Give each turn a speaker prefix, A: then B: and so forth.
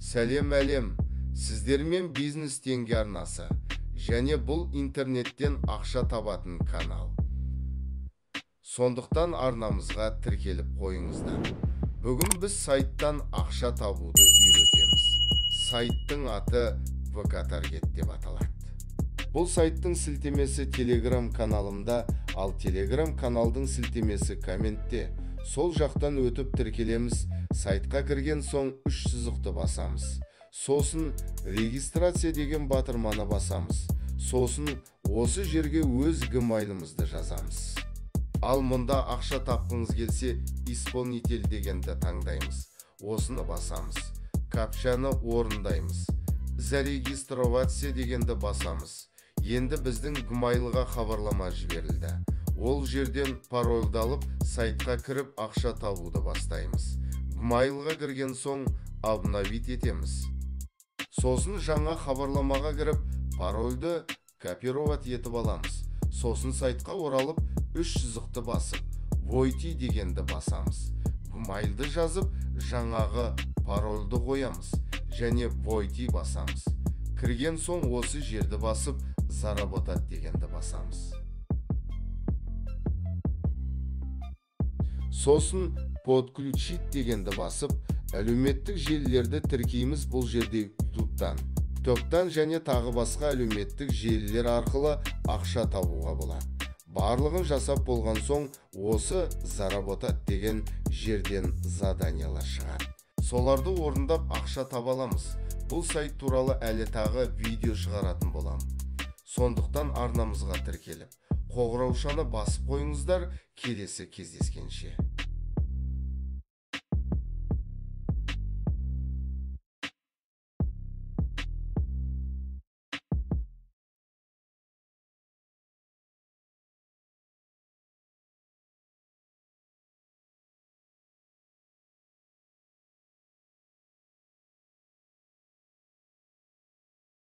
A: Сәлем әлем, сіздермен бизнес теңге арнасы, және бұл интернеттен ақша табатын канал. Сондықтан арнамызға тіркеліп қойыңыздар. Бүгін біз сайттан ақша табуды үйретеміз. Сайттың аты ВК-таргет деп аталады. Бұл сайттың сілтемесі Telegram каналымда, ал Telegram каналдың сілтемесі комментте. Сол жақтан өтіп тіркелеміз, сайтқа кірген соң 3 сызықты басамыз. Сосын регистрация деген батырманы басамыз. Сосын осы жерге өз гмайлымызды жазамыз. Ал мұнда ақша тапқыңыз келсе, исполнитель дегенді таңдаймыз. Осыны басамыз. Капчаны орындаймыз. Зарегистроваться дегенді басамыз. Енді біздің гмайлға хабарлама жіберілді. Ол жерден парольді алып, сайтқа кіріп ақша табуды бастаймыз. Гмайлға кірген соң обновить етеміз. Сосын жаңа хабарламаға кіріп, парольді копировать етіп аламыз. Сосын сайтқа оралып, 3 сызықты басып, войти дегенді басамыз. Гмайлды жазып, жаңағы парольді қоямыз, және войти басамыз. Кірген соң осы жерді басып, заработать дегенді басамыз. Сосын подключить дегенді басып, әлеуметтік желілерді тіркейміз. Бұл жерде ТикТоктан және тағы басқа әлеуметтік желілер арқылы ақша табуға болады. Барлығын жасап болған соң, осы заработать деген жерден заданиялар шығады. Соларды орындап ақша таба аламыз. Бұл сайт туралы әлі тағы видео шығаратын болам. Сондықтан арнамызға тіркеліп, қоңыраушаны басып қойыңыздар. Келесі кездескенше.